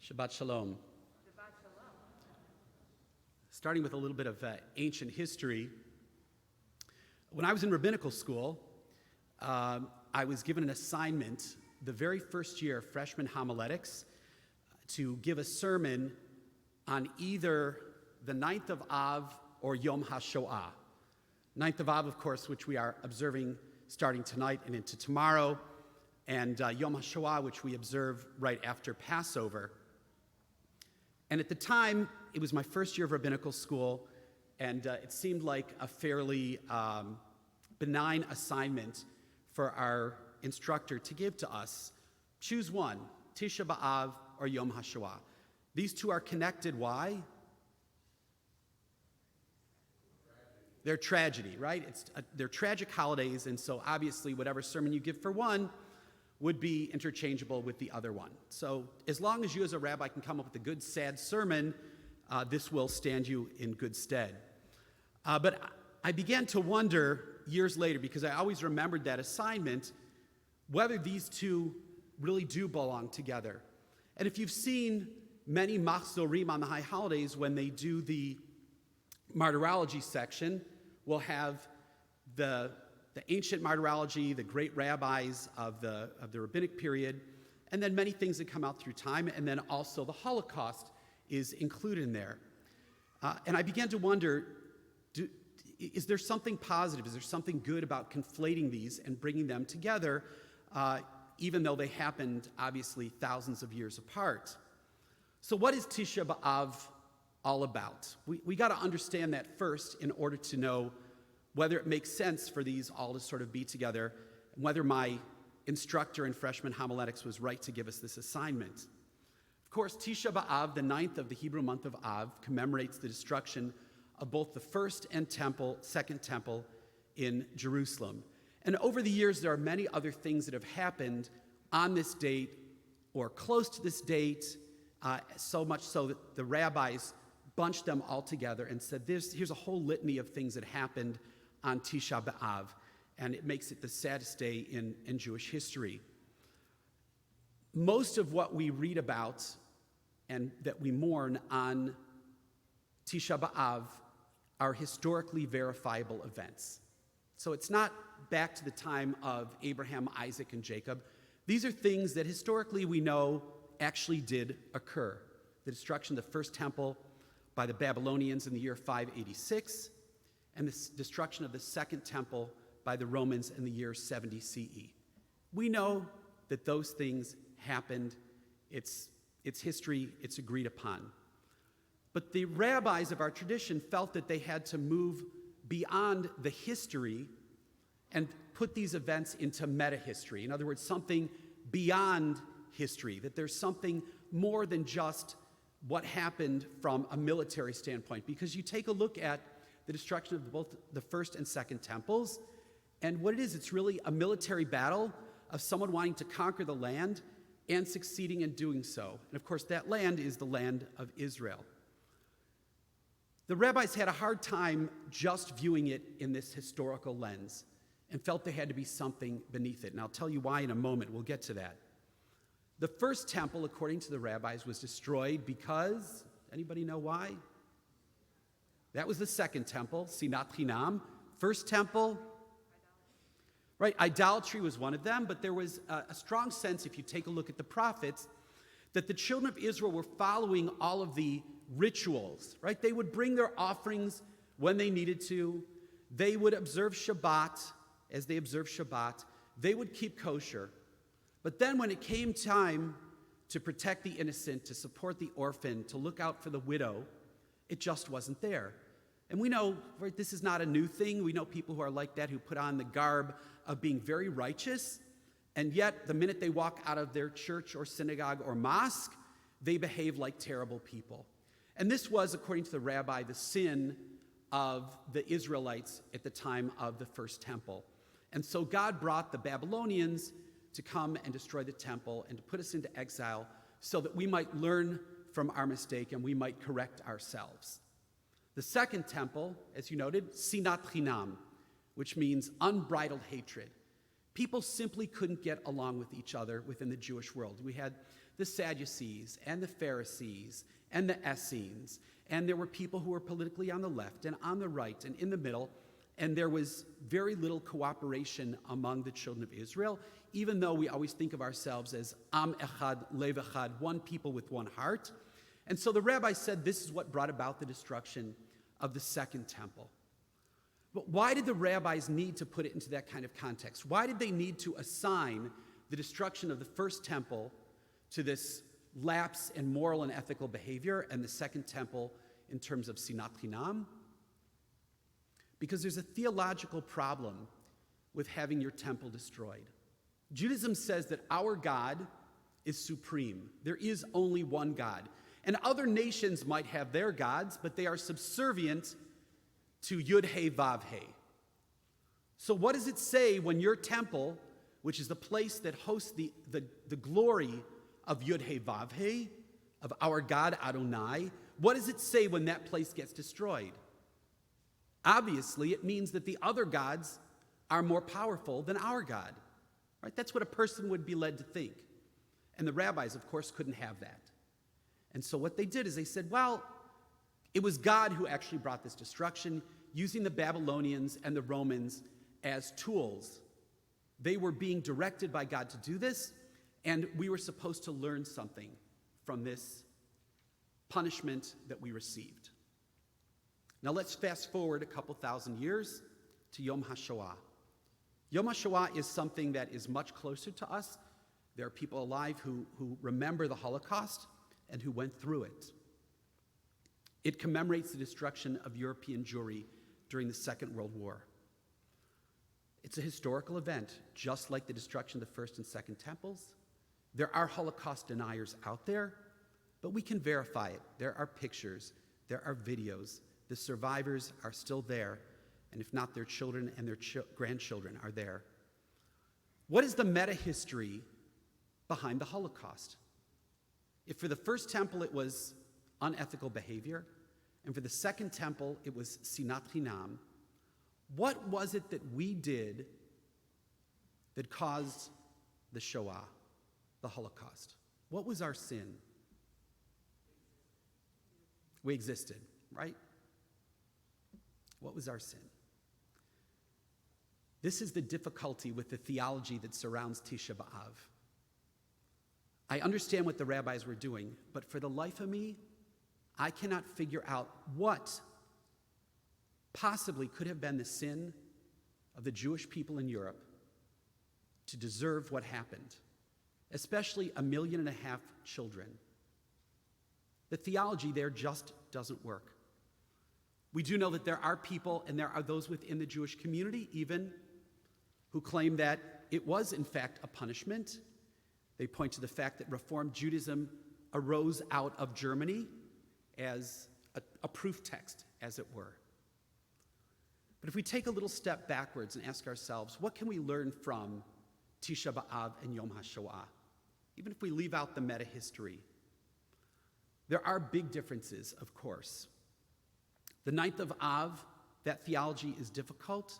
Shabbat Shalom. Shabbat Shalom. Starting with a little bit of ancient history. When I was in rabbinical school, I was given an assignment the very first year of freshman homiletics to give a sermon on either the 9th of Av or Yom HaShoah. 9th of Av, of course, which we are observing starting tonight and into tomorrow, and Yom HaShoah, which we observe right after Passover. And at the time, it was my first year of rabbinical school, and it seemed like a fairly benign assignment for our instructor to give to us. Choose one, Tisha B'Av or Yom HaShoah. These two are connected. Why? They're tragedy, right? They're tragic holidays, and so obviously whatever sermon you give for one would be interchangeable with the other one. So as long as you as a rabbi can come up with a good, sad sermon, this will stand you in good stead. But I began to wonder years later, because I always remembered that assignment, whether these two really do belong together. And if you've seen many machzorim on the high holidays, when they do the martyrology section, we'll have the ancient martyrology, the great rabbis of the rabbinic period, and then many things that come out through time, and then also the Holocaust is included in there. And I began to wonder, is there something positive? Is there something good about conflating these and bringing them together, even though they happened, obviously, thousands of years apart? So what is Tisha B'Av all about? We got to understand that first in order to know whether it makes sense for these all to sort of be together, and whether my instructor in freshman homiletics was right to give us this assignment. Of course, Tisha B'Av, the 9th of the Hebrew month of Av, commemorates the destruction of both the first and second temple in Jerusalem. And over the years, there are many other things that have happened on this date or close to this date, so much so that the rabbis bunched them all together and said, here's a whole litany of things that happened on Tisha B'Av, and it makes it the saddest day in Jewish history. Most of what we read about and that we mourn on Tisha B'Av are historically verifiable events. So it's not back to the time of Abraham, Isaac, and Jacob. These are things that historically we know actually did occur. The destruction of the first temple by the Babylonians in the year 586, and the destruction of the second temple by the Romans in the year 70 CE. We know that those things happened. It's history, it's agreed upon. But the rabbis of our tradition felt that they had to move beyond the history and put these events into meta-history. In other words, something beyond history, that there's something more than just what happened from a military standpoint. Because you take a look at the destruction of both the first and second temples, and what it is, it's really a military battle of someone wanting to conquer the land and succeeding in doing so. And of course, that land is the land of Israel. The rabbis had a hard time just viewing it in this historical lens and felt there had to be something beneath it. And I'll tell you why in a moment. We'll get to that. The first temple, according to the rabbis, was destroyed because, anybody know why? That was the second temple, Sinat Chinam. First temple, right, idolatry was one of them, but there was a strong sense, if you take a look at the prophets, that the children of Israel were following all of the rituals, right? They would bring their offerings when they needed to. They would observe Shabbat as they observed Shabbat. They would keep kosher. But then when it came time to protect the innocent, to support the orphan, to look out for the widow, it just wasn't there. And we know, right, this is not a new thing. We know people who are like that, who put on the garb of being very righteous, and yet the minute they walk out of their church or synagogue or mosque, they behave like terrible people. And this was, according to the rabbi, the sin of the Israelites at the time of the first temple. And so God brought the Babylonians to come and destroy the temple and to put us into exile so that we might learn from our mistake and we might correct ourselves. The second temple, as you noted, Sinat Chinam, which means unbridled hatred. People simply couldn't get along with each other within the Jewish world. We had the Sadducees and the Pharisees and the Essenes, and there were people who were politically on the left and on the right and in the middle, and there was very little cooperation among the children of Israel, even though we always think of ourselves as Am Echad, Lev Echad, one people with one heart. And so the rabbi said this is what brought about the destruction of the second temple. But why did the rabbis need to put it into that kind of context? Why did they need to assign the destruction of the first temple to this lapse in moral and ethical behavior, and the second temple in terms of sinat chinam? Because there's a theological problem with having your temple destroyed. Judaism says that our God is supreme. There is only one God. And other nations might have their gods, but they are subservient to Yud-He Vav-He. So what does it say when your temple, which is the place that hosts the glory of Yud-He Vav-He, of our God Adonai, what does it say when that place gets destroyed? Obviously, it means that the other gods are more powerful than our God. Right? That's what a person would be led to think. And the rabbis, of course, couldn't have that. And so what they did is they said, well, it was God who actually brought this destruction, using the Babylonians and the Romans as tools. They were being directed by God to do this, and we were supposed to learn something from this punishment that we received. Now let's fast forward a couple thousand years to Yom HaShoah. Yom HaShoah is something that is much closer to us. There are people alive who remember the Holocaust and who went through it. It commemorates the destruction of European Jewry during the Second World War. It's a historical event, just like the destruction of the first and second temples. There are Holocaust deniers out there, but we can verify it. There are pictures, there are videos. The survivors are still there, and if not, their children and their grandchildren are there. What is the meta-history behind the Holocaust? If for the first temple it was unethical behavior, and for the second temple it was sinat chinam, what was it that we did that caused the Shoah, the Holocaust? What was our sin? We existed, right? What was our sin? This is the difficulty with the theology that surrounds Tisha B'Av. I understand what the rabbis were doing, but for the life of me, I cannot figure out what possibly could have been the sin of the Jewish people in Europe to deserve what happened, especially 1.5 million children. The theology there just doesn't work. We do know that there are people, and there are those within the Jewish community even, who claim that it was in fact a punishment. They point to the fact that Reformed Judaism arose out of Germany as a proof text, as it were. But if we take a little step backwards and ask ourselves, what can we learn from Tisha B'Av and Yom HaShoah? Even if we leave out the meta-history. There are big differences, of course. The 9th of Av, that theology is difficult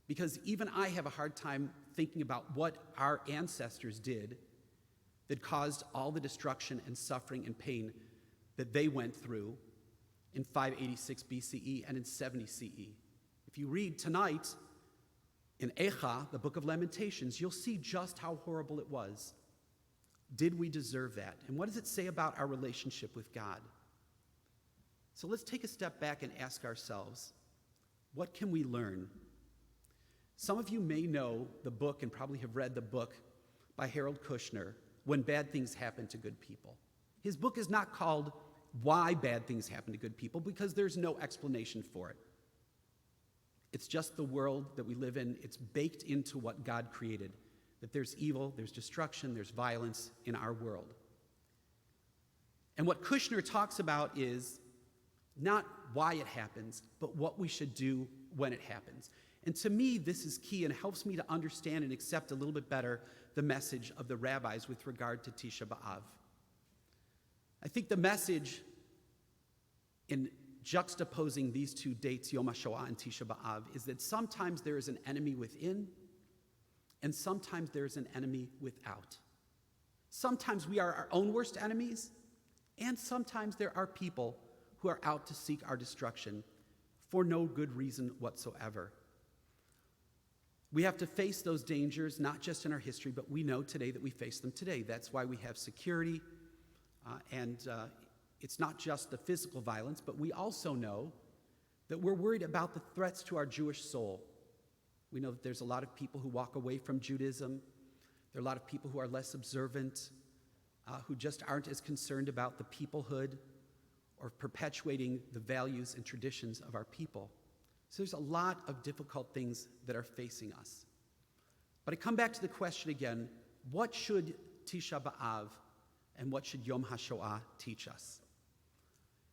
because even I have a hard time thinking about what our ancestors did that caused all the destruction and suffering and pain that they went through in 586 BCE and in 70 CE. If you read tonight in Echa, the book of Lamentations, you'll see just how horrible it was. Did we deserve that? And what does it say about our relationship with God? So let's take a step back and ask ourselves, what can we learn? Some of you may know the book and probably have read the book by Harold Kushner, When Bad Things Happen to Good People. His book is not called Why Bad Things Happen to Good People because there's no explanation for it. It's just the world that we live in. It's baked into what God created, that there's evil, there's destruction, there's violence in our world. And what Kushner talks about is not why it happens, but what we should do when it happens. And to me, this is key and helps me to understand and accept a little bit better the message of the rabbis with regard to Tisha B'Av. I think the message in juxtaposing these two dates, Yom HaShoah and Tisha B'Av, is that sometimes there is an enemy within and sometimes there is an enemy without. Sometimes we are our own worst enemies, and sometimes there are people who are out to seek our destruction for no good reason whatsoever. We have to face those dangers, not just in our history, but we know today that we face them today. That's why we have security, and it's not just the physical violence, but we also know that we're worried about the threats to our Jewish soul. We know that there's a lot of people who walk away from Judaism. There are a lot of people who are less observant, who just aren't as concerned about the peoplehood or perpetuating the values and traditions of our people. So there's a lot of difficult things that are facing us. But I come back to the question again, what should Tisha B'Av and what should Yom HaShoah teach us?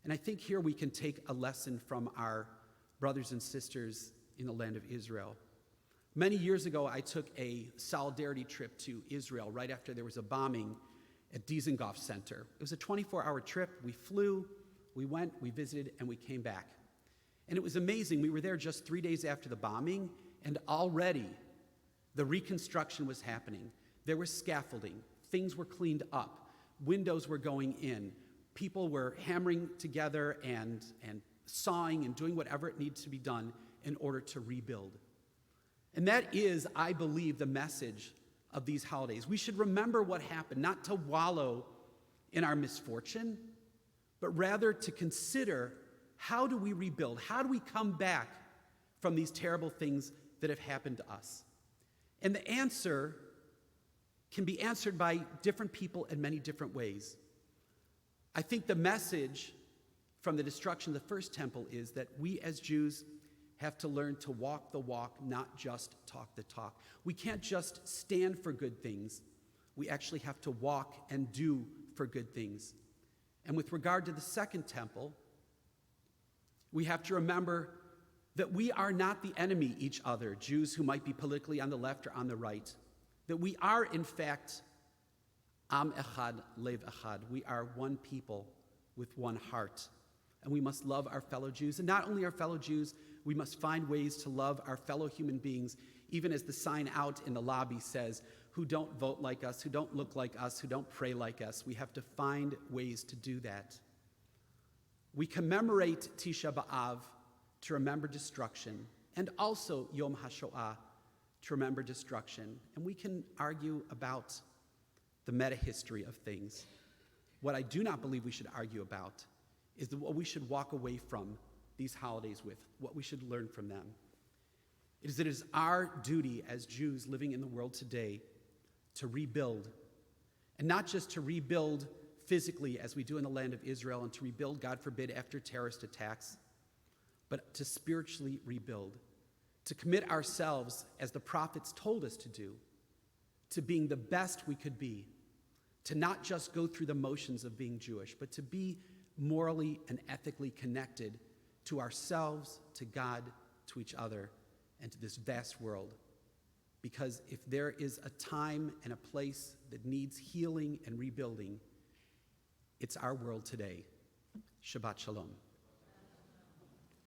And I think here we can take a lesson from our brothers and sisters in the land of Israel. Many years ago, I took a solidarity trip to Israel right after there was a bombing at Dizengoff Center. It was a 24-hour trip. We flew, we went, we visited, and we came back. And it was amazing. We were there just 3 days after the bombing, and already the reconstruction was happening. There was scaffolding. Things were cleaned up. Windows were going in. People were hammering together and sawing and doing whatever it needs to be done in order to rebuild. And that is, I believe, the message of these holidays. We should remember what happened, not to wallow in our misfortune, but rather to consider, how do we rebuild? How do we come back from these terrible things that have happened to us? And the answer can be answered by different people in many different ways. I think the message from the destruction of the first temple is that we as Jews have to learn to walk the walk, not just talk the talk. We can't just stand for good things. We actually have to walk and do for good things. And with regard to the second temple, we have to remember that we are not the enemy each other, Jews who might be politically on the left or on the right. That we are, in fact, Am Echad, Lev Echad. We are one people with one heart. And we must love our fellow Jews. And not only our fellow Jews, we must find ways to love our fellow human beings, even as the sign out in the lobby says, who don't vote like us, who don't look like us, who don't pray like us. We have to find ways to do that. We commemorate Tisha B'Av to remember destruction, and also Yom HaShoah to remember destruction. And we can argue about the meta-history of things. What I do not believe we should argue about is what we should walk away from these holidays with, what we should learn from them. It is our duty as Jews living in the world today to rebuild, and not just to rebuild physically as we do in the land of Israel, and to rebuild, God forbid, after terrorist attacks, but to spiritually rebuild, to commit ourselves, as the prophets told us to do, to being the best we could be, to not just go through the motions of being Jewish, but to be morally and ethically connected to ourselves, to God, to each other, and to this vast world. Because if there is a time and a place that needs healing and rebuilding, it's our world today. Shabbat Shalom.